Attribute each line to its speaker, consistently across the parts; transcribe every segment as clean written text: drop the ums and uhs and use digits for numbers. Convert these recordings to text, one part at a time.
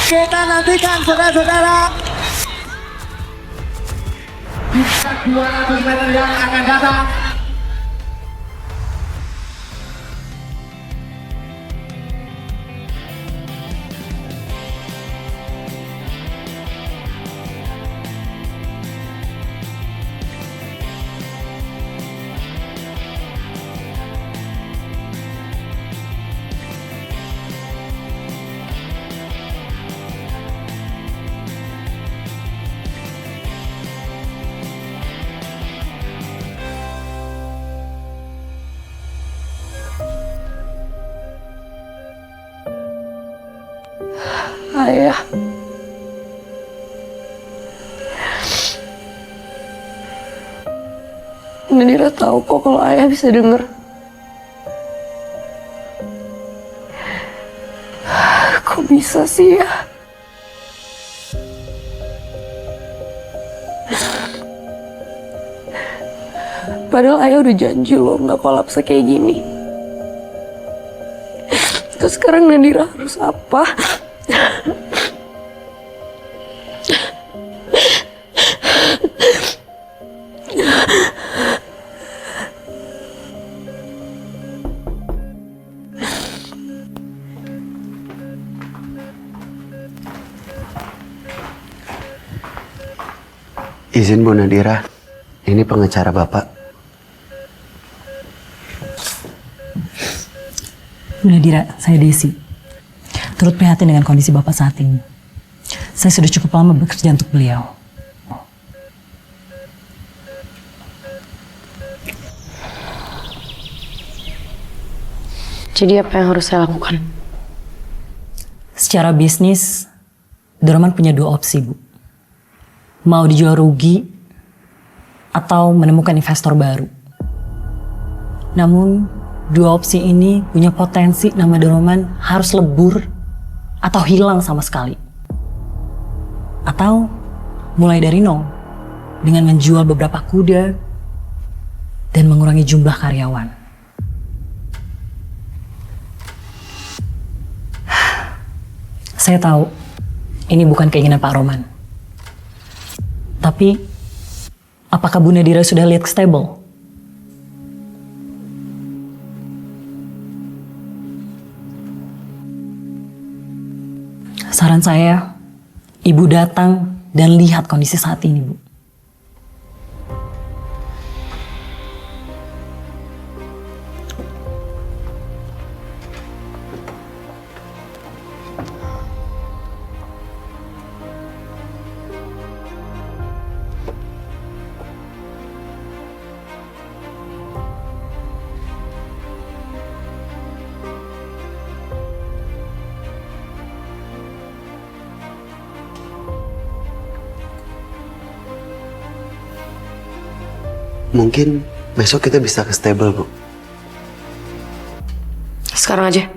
Speaker 1: Kita nantikan saudara-saudara. Kita 200 meter yang akan datang.
Speaker 2: Ayah. Nadira tahu kok kalau ayah bisa denger. Kok bisa sih ya? Padahal ayah udah janji loh nggak kolaps kayak gini. Terus sekarang Nadira harus apa?
Speaker 3: Izin Bu Nadira, ini pengacara Bapak.
Speaker 4: Bu Nadira, saya Desi. Turut prihatin dengan kondisi Bapak saat ini. Saya sudah cukup lama bekerja untuk beliau.
Speaker 2: Jadi apa yang harus saya lakukan?
Speaker 4: Secara bisnis, Dorman punya dua opsi, Bu. Mau dijual rugi atau menemukan investor baru. Namun, dua opsi ini punya potensi nama Dorman harus lebur atau hilang sama sekali. Atau mulai dari nol dengan menjual beberapa kuda dan mengurangi jumlah karyawan. Saya tahu ini bukan keinginan Pak Roman. Tapi, apakah Bu Nadira sudah lihat ke stable? Saran saya, Ibu datang dan lihat kondisi saat ini, Bu.
Speaker 3: Mungkin besok kita bisa ke stable, Bu.
Speaker 2: Sekarang aja.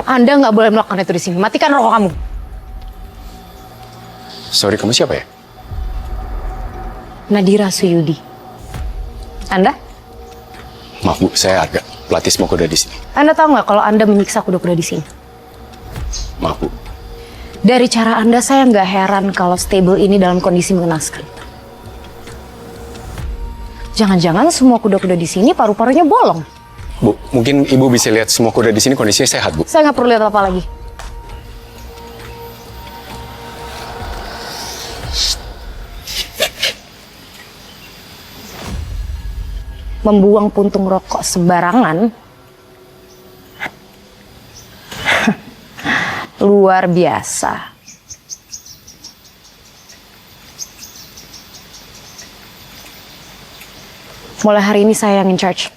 Speaker 2: Anda nggak boleh melakukan itu di sini. Matikan rokok kamu.
Speaker 5: Sorry, kamu siapa ya?
Speaker 2: Nadira Suyudi. Anda?
Speaker 5: Maaf Bu, saya Arga, pelatih semua kuda di sini.
Speaker 2: Anda tahu nggak kalau Anda menyiksa kuda-kuda di sini?
Speaker 5: Maaf Bu.
Speaker 2: Dari cara Anda, saya nggak heran kalau stable ini dalam kondisi mengenaskan. Jangan-jangan semua kuda-kuda di sini paru-parunya bolong.
Speaker 5: Bu, mungkin Ibu bisa lihat semua kuda di sini kondisinya sehat, Bu.
Speaker 2: Saya nggak perlu lihat apa lagi. membuang puntung rokok sembarangan, luar biasa. Mulai hari ini saya yang in charge.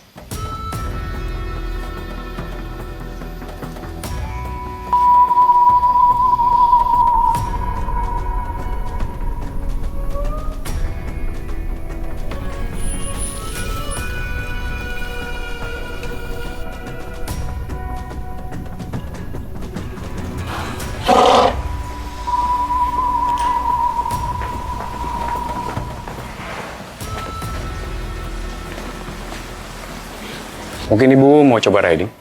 Speaker 5: Mungkin ibu mau coba riding?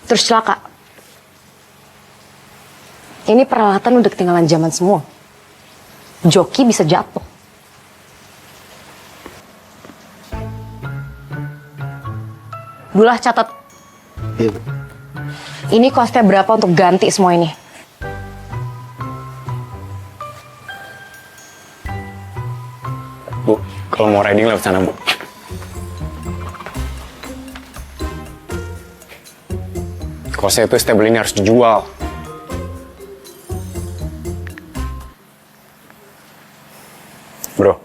Speaker 2: Terus celaka. Ini peralatan udah ketinggalan zaman semua. Joki bisa jatuh. Dulah catat.
Speaker 3: Iya, Bu.
Speaker 2: Ini kosnya berapa untuk ganti semua ini?
Speaker 5: Bu, kalau mau riding lewat sana, Bu. Kosnya itu stable ini harus dijual. Bro,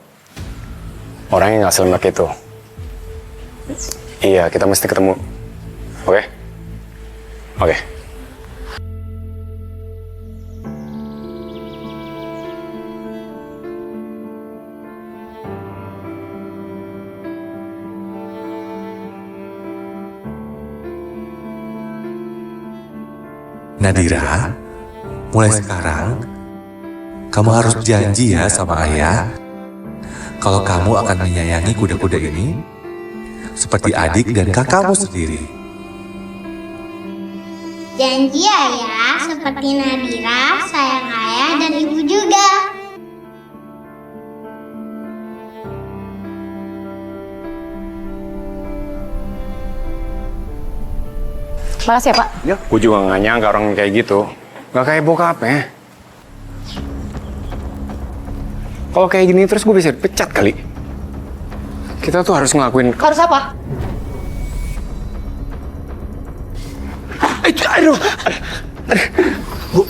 Speaker 5: orangnya nggak selemak itu. Iya, kita mesti ketemu. Oke? Oke.
Speaker 6: Nadira, mulai sekarang kamu harus janji ya sama ayah kalau kamu akan menyayangi kuda-kuda ini seperti adik dan kakakmu sendiri.
Speaker 7: Janji ayah, seperti Nadira, sayang ayah dan ibu juga.
Speaker 2: Makasih ya, Pak.
Speaker 5: Gue juga nggak nyangka orang kayak gitu. Nggak kayak bokapnya. Kalau kayak gini terus gue bisa dipecat kali. Kita tuh harus ngelakuin...
Speaker 2: Harus apa?
Speaker 5: Aduh! Bu.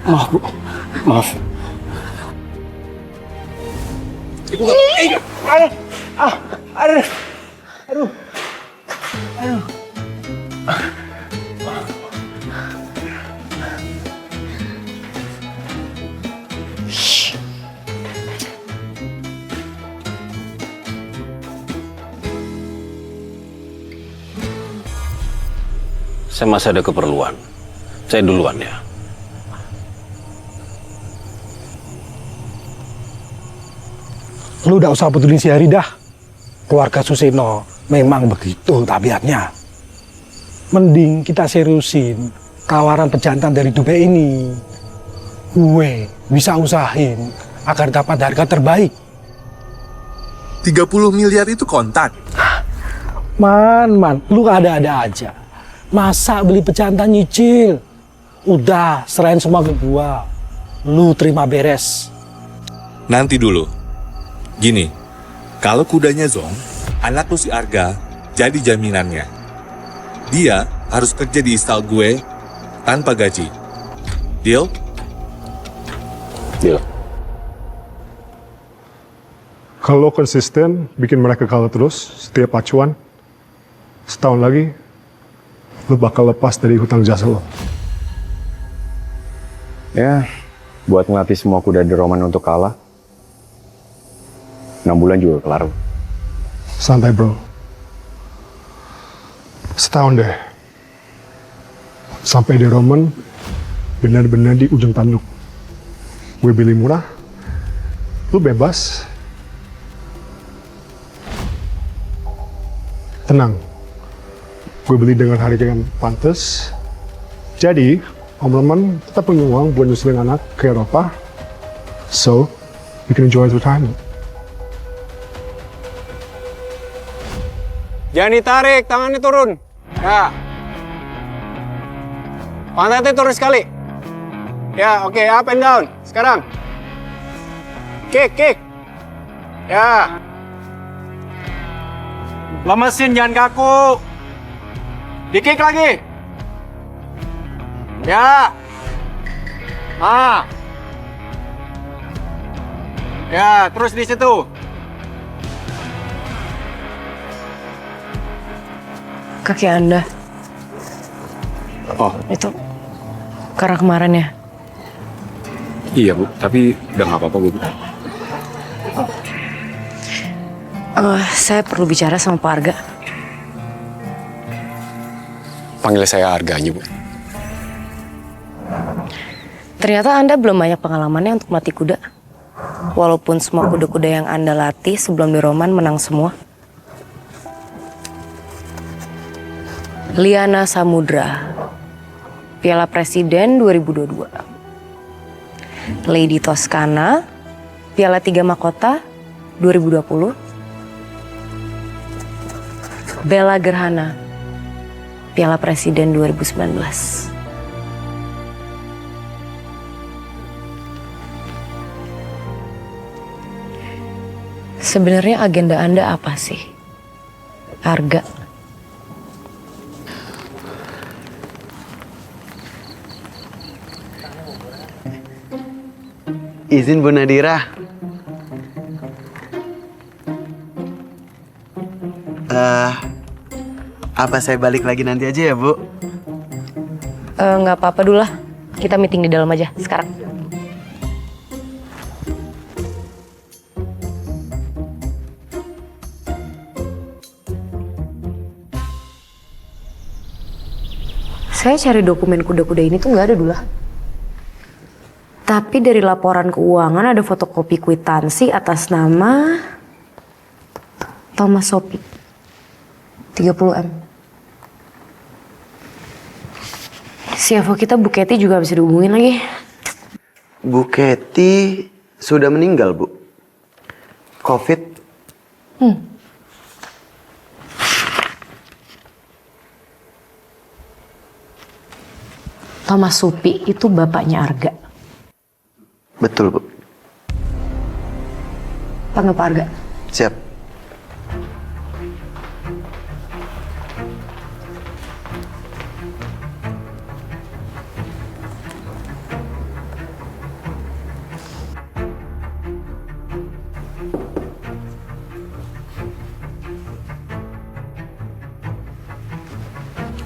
Speaker 5: Maaf, Bu. Maaf.
Speaker 8: Saya masih ada keperluan. Saya duluan ya.
Speaker 9: Lu udah usah peduli si Hari dah. Keluarga Suseno memang begitu tabiatnya. Mending kita seriusin tawaran pejantan dari Dubai ini. Gue bisa usahain agar dapat harga terbaik.
Speaker 6: 30 miliar itu kontak.
Speaker 9: Man, lu ada-ada aja. Masa beli pejantan nyicil? Udah, serahin semua ke gua. Lu terima beres.
Speaker 6: Nanti dulu. Gini, kalau kudanya Zong, anak lu si Arga jadi jaminannya. Dia harus kerja di istal gue tanpa gaji. Deal?
Speaker 8: Deal.
Speaker 10: Kalau lo konsisten, bikin mereka kalah terus, setiap acuan, setahun lagi, lo bakal lepas dari hutang jasa lo.
Speaker 5: Ya, buat ngelatih semua kuda di Roman untuk kalah, 6 bulan juga kelar.
Speaker 10: Santai bro. Setahun deh. Sampai di Roman, benar-benar di ujung tanduk. Gue beli murah, lo bebas. Tenang, gue beli dengan harga yang pantas. Jadi, Om Roman tetap punya uang buat nyusulin anak ke Eropa. So, you can enjoy his retirement.
Speaker 5: Jangan ditarik, tangannya turun. Ya. Pantatnya turun sekali. Ya, oke, up and down. Sekarang. Kick. Ya. Lemesin, jangan kaku. Di-kick lagi. Ya. Ya, terus di situ.
Speaker 2: Kaki Anda.
Speaker 5: Oh,
Speaker 2: Itu karena kemarin ya.
Speaker 5: iya Bu, tapi udah nggak apa-apa Bu.
Speaker 2: Saya perlu bicara sama Pak Arga.
Speaker 5: Panggil saya Arga aja Bu.
Speaker 2: Ternyata Anda belum banyak pengalamannya untuk melatih kuda. Walaupun semua kuda-kuda yang Anda latih sebelum di Roman menang semua. Liana Samudra, Piala Presiden 2022. Lady Toscana, Piala 3 Mahkota 2020. Bella Gerhana, Piala Presiden 2019. Sebenarnya agenda Anda apa sih, Arga?
Speaker 3: Izin Bu Nadira. Apa saya balik lagi nanti aja ya Bu?
Speaker 2: Nggak apa-apa dulu lah. Kita meeting di dalam aja sekarang. Saya cari dokumen kuda-kuda ini tuh nggak ada dulu. Tapi dari laporan keuangan ada fotokopi kwitansi atas nama Thomas Sopi. 30M. CFO kita Bu Kety juga bisa dihubungin lagi.
Speaker 3: Bu Kety sudah meninggal Bu. COVID.
Speaker 2: Thomas Sopi itu bapaknya Arga.
Speaker 3: Betul Bu.
Speaker 2: Panggil Pak Arga.
Speaker 3: Siap.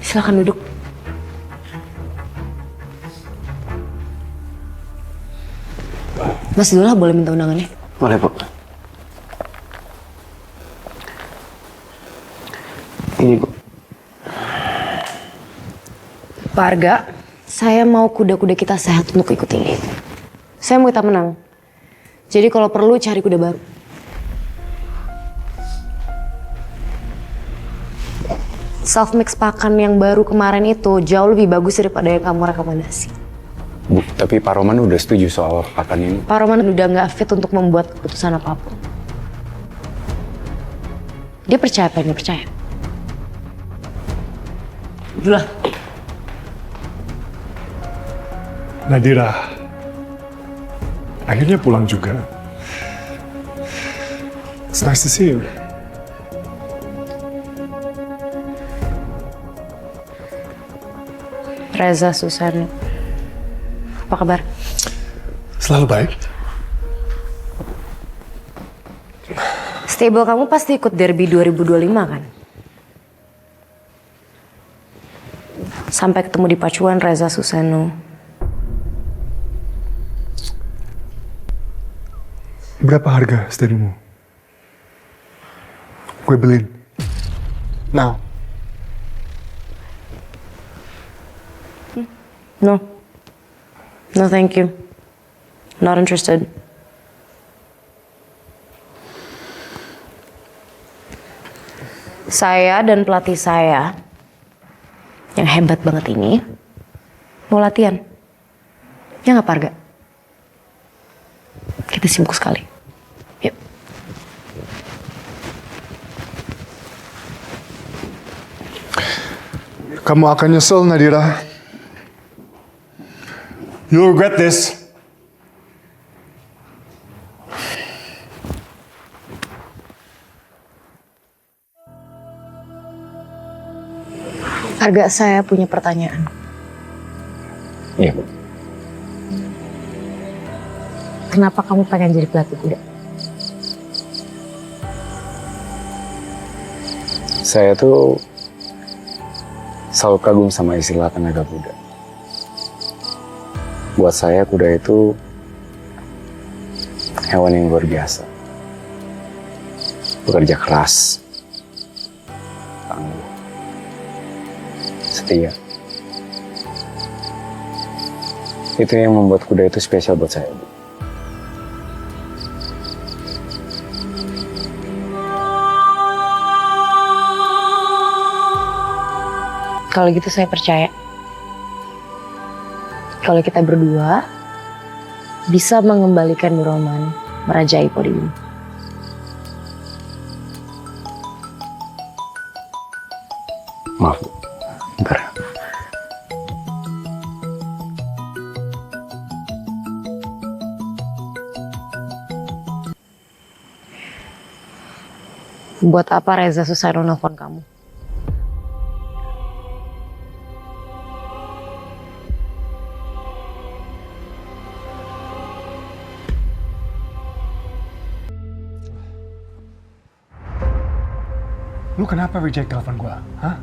Speaker 2: Silakan duduk. Mas Dula boleh minta undangannya?
Speaker 3: Boleh Bu. Ini Bu.
Speaker 2: Pak Arga, saya mau kuda-kuda kita sehat untuk ikut ini. Saya mau kita menang. Jadi kalau perlu cari kuda baru. Self mix pakan yang baru kemarin itu jauh lebih bagus daripada yang kamu rekomendasi.
Speaker 5: Bu, tapi Pak Roman udah setuju soal pakan ini.
Speaker 2: Pak Roman udah nggak fit untuk membuat keputusan apapun. Dia percaya apa yang dia percaya. Udah.
Speaker 10: Nadira, akhirnya pulang juga. It's nice to see you.
Speaker 2: Reza Susano. Apa kabar?
Speaker 10: Selalu baik.
Speaker 2: Stable kamu pasti ikut Derby 2025 kan? Sampai ketemu di pacuan Reza Susano.
Speaker 10: Berapa harga steadymu? Gue beliin. Now.
Speaker 2: No. No, thank you. Not interested. Saya dan pelatih saya yang hebat banget ini mau latihan. Ya nggak, Parga? Kita sibuk sekali. Yuk.
Speaker 10: Kamu akan nyesel, Nadira. You'll regret this.
Speaker 2: Arga, saya punya pertanyaan.
Speaker 5: Iya, Bu.
Speaker 2: Kenapa kamu pengen jadi pelatih kuda?
Speaker 5: Saya tuh selalu kagum sama istilah tenaga kuda. Buat saya kuda itu hewan yang luar biasa. Bekerja keras, tangguh, setia. Itu yang membuat kuda itu spesial buat saya, Bu.
Speaker 2: Kalau gitu saya percaya. Kalau kita berdua bisa mengembalikan Roman merajai podium.
Speaker 5: Maaf, Bu. Bentar.
Speaker 2: Buat apa Reza Susano nelfon kamu?
Speaker 10: Lu kenapa reject telepon gua? Hah?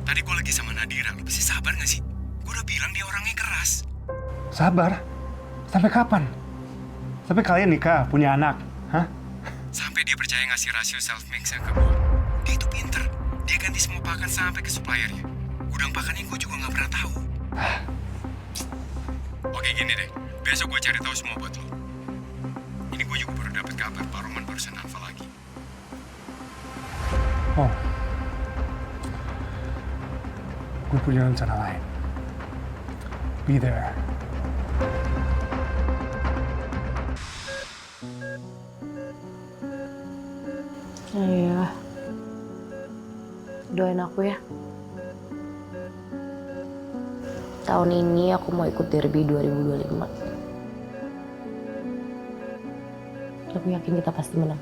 Speaker 5: Tadi gue lagi sama Nadira, lu bisa sabar gak sih? Gue udah bilang dia orangnya keras.
Speaker 10: Sabar? Sampai kapan? Sampai kalian nikah, punya anak? Hah?
Speaker 5: Sampai dia percaya ngasih rasio self-mix ke gue. Dia itu pinter. Dia ganti semua pakan sampai ke suppliernya. Gudang pakannya gue juga gak pernah tahu. Oke gini deh, besok gue cari tahu semua buat lo. Ini gue juga baru dapet kabar Pak Roman barusan alfa lagi.
Speaker 10: Oh. Gue punya rencana lain. Be there.
Speaker 2: Iya. Doain aku ya. Tahun ini aku mau ikut Derby 2025. Aku yakin kita pasti menang.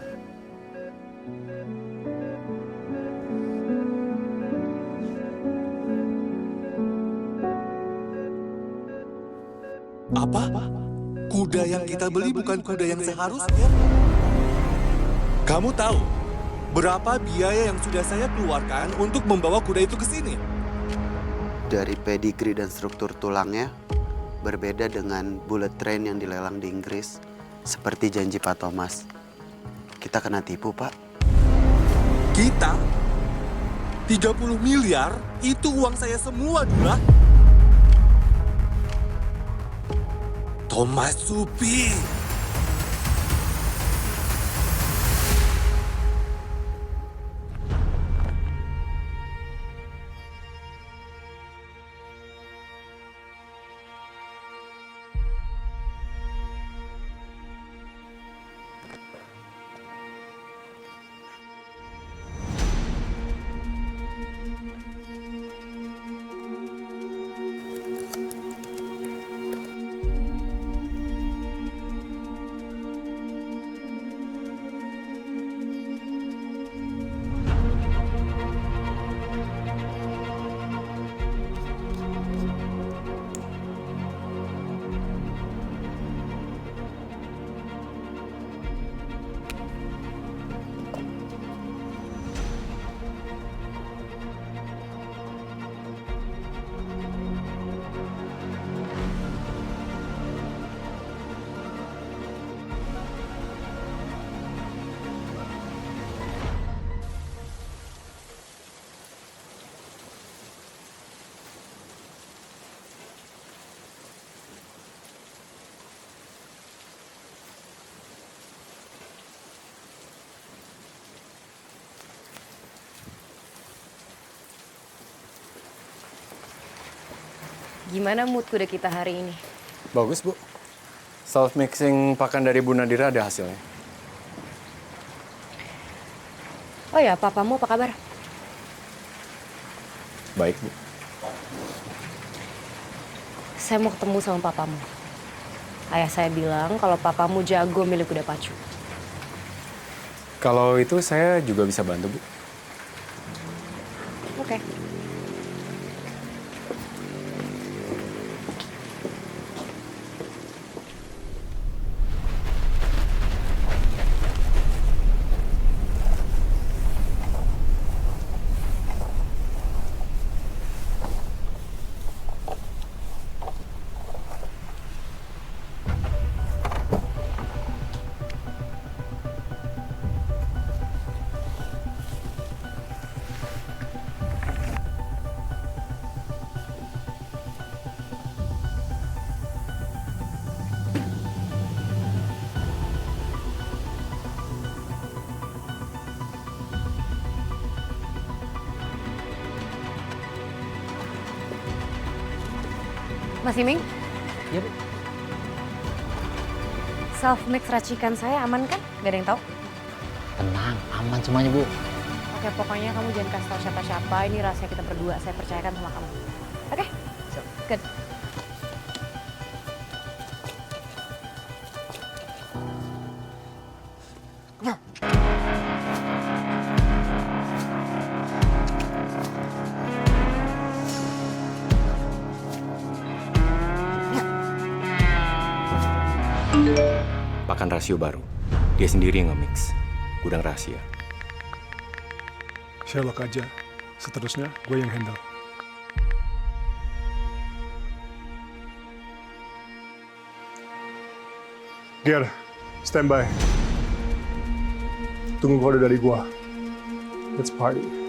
Speaker 6: Apa? Kuda yang kita beli bukan kuda yang seharusnya? Kamu tahu berapa biaya yang sudah saya keluarkan untuk membawa kuda itu ke sini?
Speaker 3: Dari pedigree dan struktur tulangnya berbeda dengan bullet train yang dilelang di Inggris. Seperti janji Pak Thomas. Kita kena tipu, Pak.
Speaker 6: Kita? 30 miliar? Itu uang saya semua, Dula. Thomas Supi.
Speaker 2: Gimana mood kuda kita hari ini?
Speaker 5: Bagus, Bu. Self-mixing pakan dari Bu Nadira ada hasilnya.
Speaker 2: Oh ya, papamu apa kabar?
Speaker 5: Baik, Bu.
Speaker 2: Saya mau ketemu sama papamu. Ayah saya bilang kalau papamu jago milih kuda pacu.
Speaker 5: Kalau itu saya juga bisa bantu, Bu.
Speaker 2: Oke. Mas Iming?
Speaker 11: Iya, Bu.
Speaker 2: Self mix racikan saya aman kan? Gak ada yang tahu?
Speaker 11: Tenang, aman semuanya, Bu.
Speaker 2: Oke, pokoknya kamu jangan kasih tahu siapa-siapa. Ini rahasia kita berdua. Saya percayakan sama kamu. Oke? Good.
Speaker 5: Pakan rasio baru. Dia sendiri yang nge-mix. Gudang rahasia.
Speaker 10: Sherlock aja. Seterusnya gue yang handle. Gear, standby. Tunggu kode dari gua. Let's party.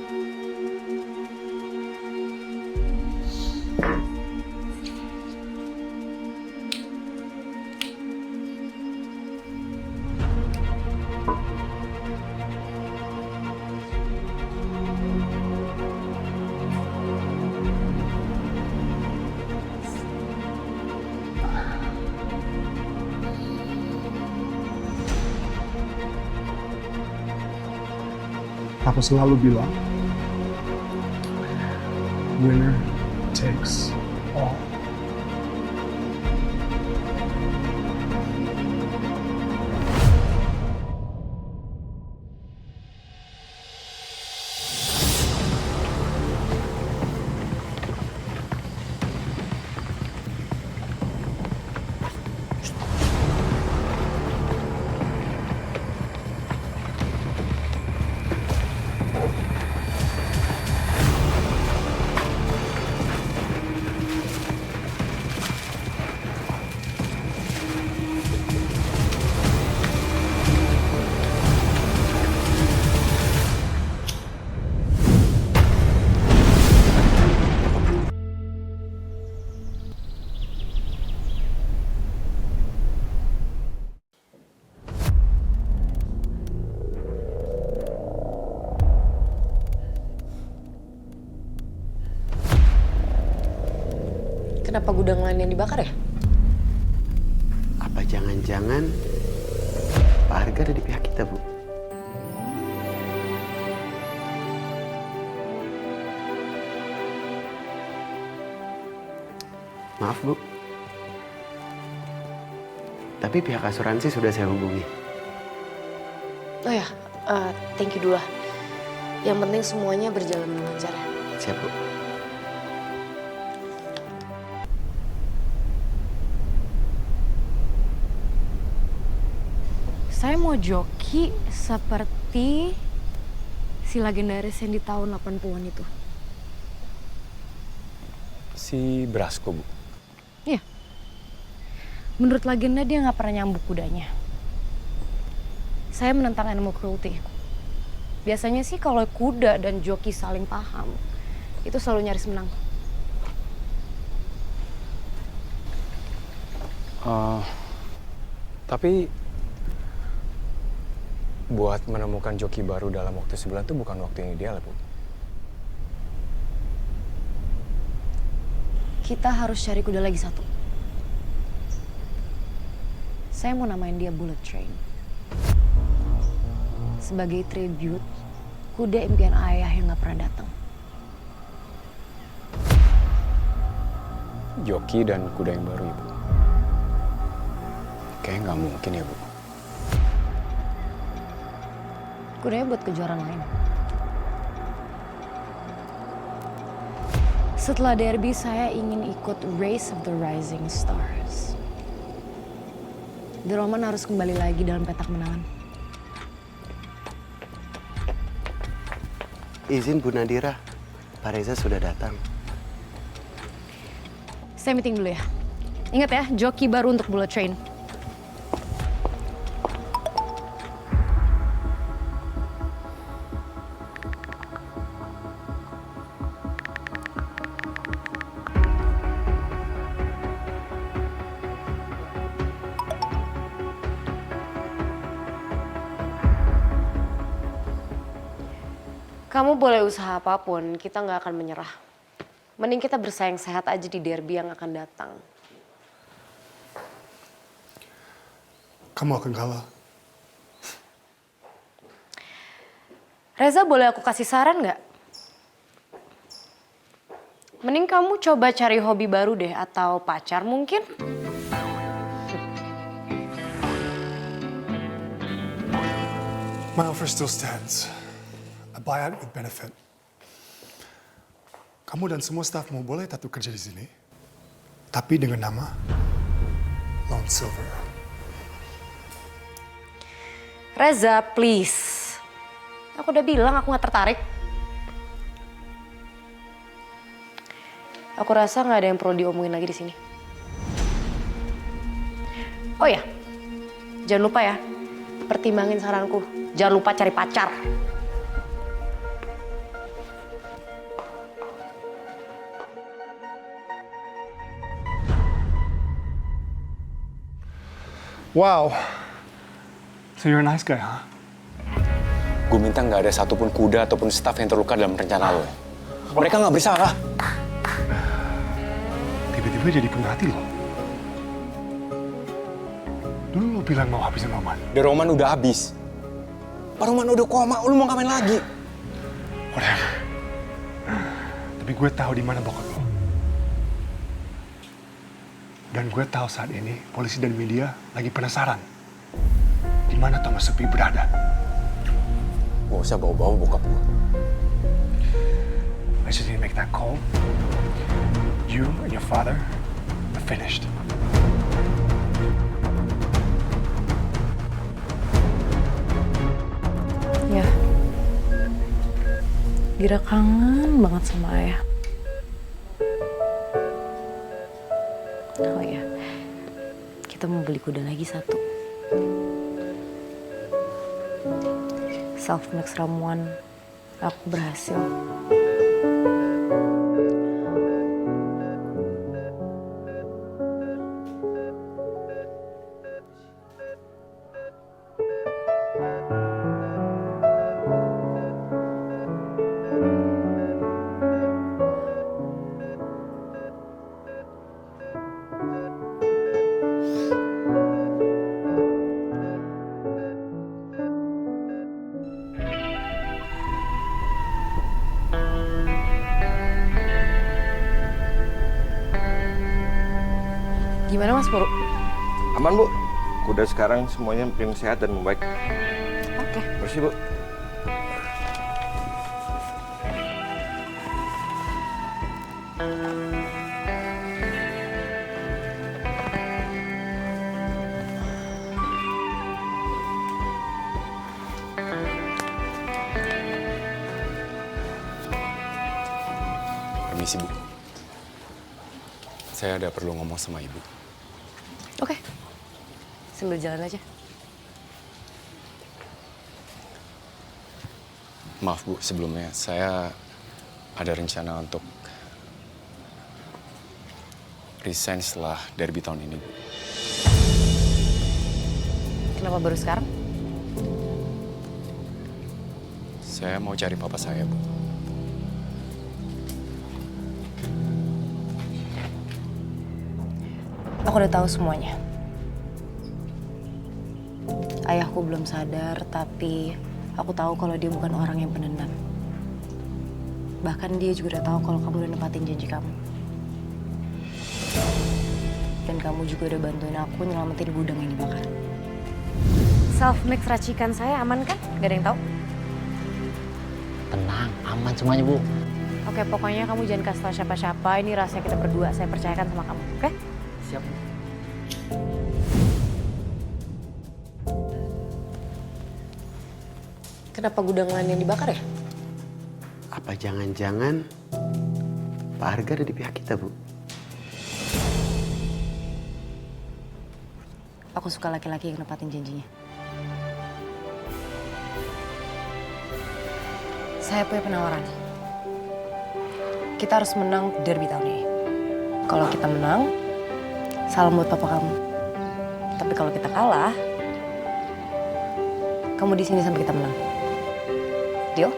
Speaker 10: Aku selalu bilang, winner takes all.
Speaker 2: Kenapa gudang lain yang dibakar ya?
Speaker 3: Apa jangan-jangan Pak Arga ada di pihak kita, Bu? Maaf, Bu. Tapi pihak asuransi sudah saya hubungi.
Speaker 2: Oh ya, thank you dulu lah. Yang penting semuanya berjalan lancar ya.
Speaker 3: Siap, Bu.
Speaker 2: Saya mau joki seperti si legendaris yang di tahun 80-an itu.
Speaker 5: Si Brasco, Bu.
Speaker 2: Iya. Menurut legenda dia nggak pernah nyambuk kudanya. Saya menentang animal cruelty. Biasanya sih kalau kuda dan joki saling paham, itu selalu nyaris menang.
Speaker 5: Tapi buat menemukan joki baru dalam waktu sebulan itu bukan waktu yang ideal, Bu.
Speaker 2: Kita harus cari kuda lagi satu. Saya mau namain dia Bullet Train. Sebagai tribute, kuda impian ayah yang gak pernah datang.
Speaker 5: Joki dan kuda yang baru, Ibu.
Speaker 8: Kayaknya nggak mungkin ya, Bu.
Speaker 2: Kudanya buat kejuaraan lain. Setelah derby, saya ingin ikut Race of the Rising Stars. The Roman harus kembali lagi dalam petak menangan.
Speaker 3: Izin Bu Nadira, Pak Reza sudah datang.
Speaker 2: Saya meeting dulu ya. Ingat ya, joki baru untuk Bullet Train. Kamu boleh usaha apapun, kita nggak akan menyerah. Mending kita bersaing sehat aja di derby yang akan datang.
Speaker 10: Kamu akan kalah.
Speaker 2: Reza, boleh aku kasih saran nggak? Mending kamu coba cari hobi baru deh, atau pacar mungkin?
Speaker 10: My offer still stands. A buyout with benefit. Kamu dan semua stafmu boleh tetap kerja di sini, tapi dengan nama Lone Silver.
Speaker 2: Reza, please. Aku udah bilang aku gak tertarik. Aku rasa gak ada yang perlu diomongin lagi di sini. Oh ya, jangan lupa ya, pertimbangin saranku. Jangan lupa cari pacar.
Speaker 10: Wow. So you're a nice guy, huh?
Speaker 8: Gue minta nggak ada satupun kuda ataupun staf yang terluka dalam rencana lo. Mereka nggak bersalah.
Speaker 10: Tiba-tiba jadi penuh hati lo. Dulu lo bilang mau habisin Roman.
Speaker 8: The Roman udah habis. Pak Roman udah koma, lo mau ngapain lagi?
Speaker 10: Whatever. Tapi gue tahu di mana bokap lo. Dan gue tahu saat ini polisi dan media lagi penasaran di mana Thomas Sepi berada.
Speaker 8: Gak usah bawa-bawa bokap gue.
Speaker 10: I just need to make that call. You and your father are finished.
Speaker 2: Ya, Gira kangen banget sama ayah. Oh ya, kita mau beli kuda lagi satu. Self mix ramuan, aku berhasil. Gimana Mas Pur?
Speaker 12: Aman Bu, kuda sekarang semuanya makin sehat dan membaik.
Speaker 2: Oke.
Speaker 12: Bersih Bu.
Speaker 8: Permisi Bu. Saya ada perlu ngomong sama Ibu.
Speaker 2: Oke. Sambil jalan aja.
Speaker 8: Maaf Bu, sebelumnya saya ada rencana untuk resign setelah derby tahun ini, Bu.
Speaker 2: Kenapa baru sekarang?
Speaker 8: Saya mau cari papa saya, Bu.
Speaker 2: Aku udah tahu semuanya. Ayahku belum sadar, tapi aku tahu kalau dia bukan orang yang penendam. Bahkan dia juga udah tahu kalau kamu udah nepatin janji kamu. Dan kamu kamu juga udah bantuin aku nyelamatin gudang yang dibakar. Self-mix racikan saya aman kan? Gak ada yang tahu?
Speaker 11: Tenang, aman semuanya, Bu.
Speaker 2: Oke, pokoknya kamu jangan kasih tahu siapa-siapa. Ini rahasia kita berdua. Saya percayakan sama kamu, oke?
Speaker 11: Siap, Bu.
Speaker 2: Kenapa gudang lain yang dibakar ya?
Speaker 3: Apa jangan-jangan Pak Arga ada di pihak kita, Bu?
Speaker 2: Aku suka laki-laki yang nepatin janjinya. Saya punya penawaran. Kita harus menang derby tahun ini. Kalau kita menang, salam buat papa kamu. Tapi kalau kita kalah, kamu di sini sampai kita menang. Deal?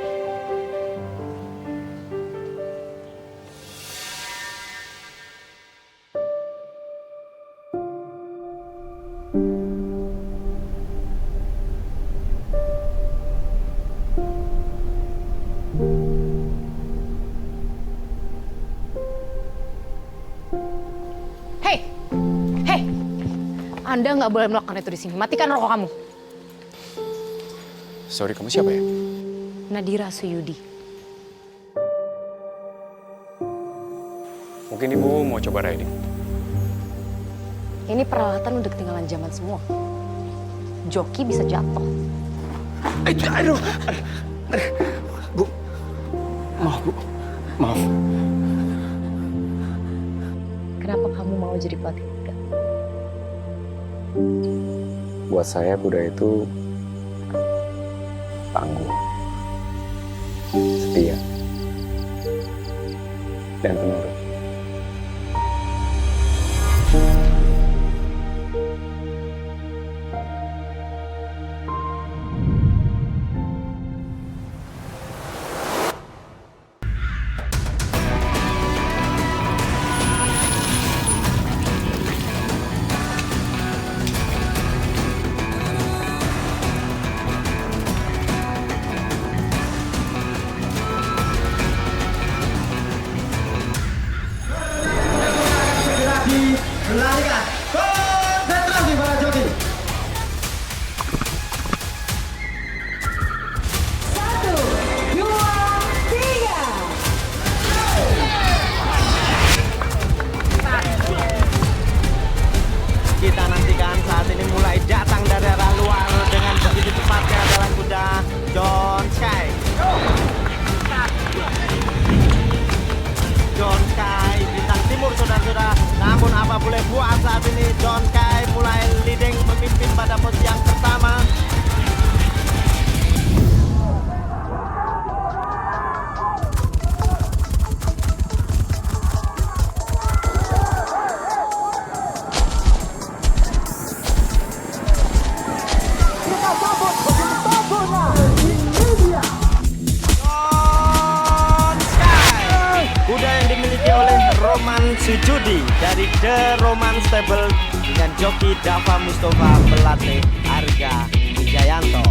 Speaker 2: Hei, Anda nggak boleh melakukan itu di sini. Matikan rokok kamu.
Speaker 8: Sorry, kamu siapa ya?
Speaker 2: Nadira Suyudi.
Speaker 8: Mungkin ibu mau coba riding.
Speaker 2: Ini peralatan udah ketinggalan zaman semua. Joki bisa jatuh.
Speaker 8: Aduh. Bu. Maaf, Bu. Maaf.
Speaker 2: Kenapa kamu mau jadi pelatih kuda?
Speaker 8: Buat saya kuda itu tangguh, setia, dan penurut.
Speaker 1: Melarikan. Konsentrasi para joki. 1, 2, 3.
Speaker 13: Kita nantikan saat ini mulai datang dari arah luar dengan begitu cepatnya adalah kuda John Sky. John Sky bintang timur saudara-saudara. Namun apa boleh buat saat ini John Sky mulai leading memimpin pada posisi yang pertama. Kita sambut begitu sempurna. Ini dia John Sky, kuda yang dimiliki oleh Roman Sujudi dari The Roman Stable dan joki Dava Mustafa pelatih Arga Wijayanto.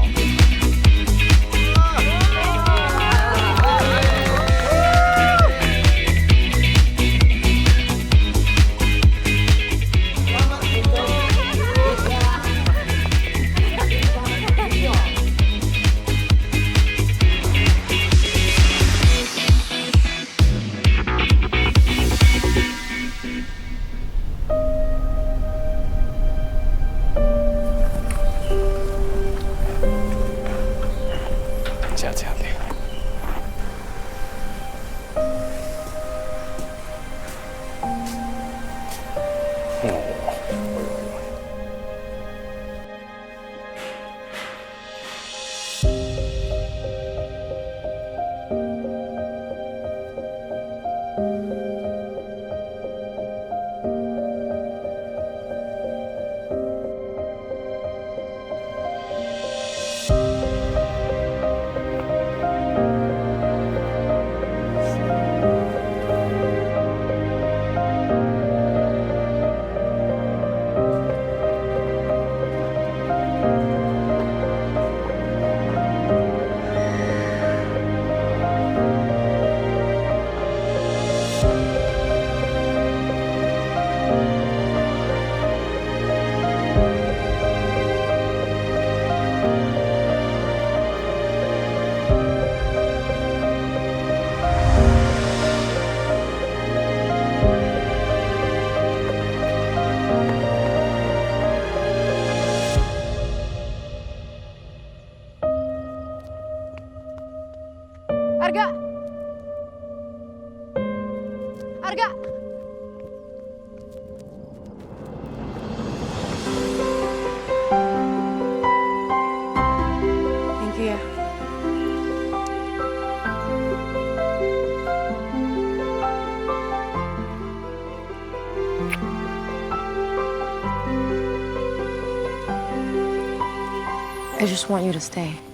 Speaker 2: I just want you to stay.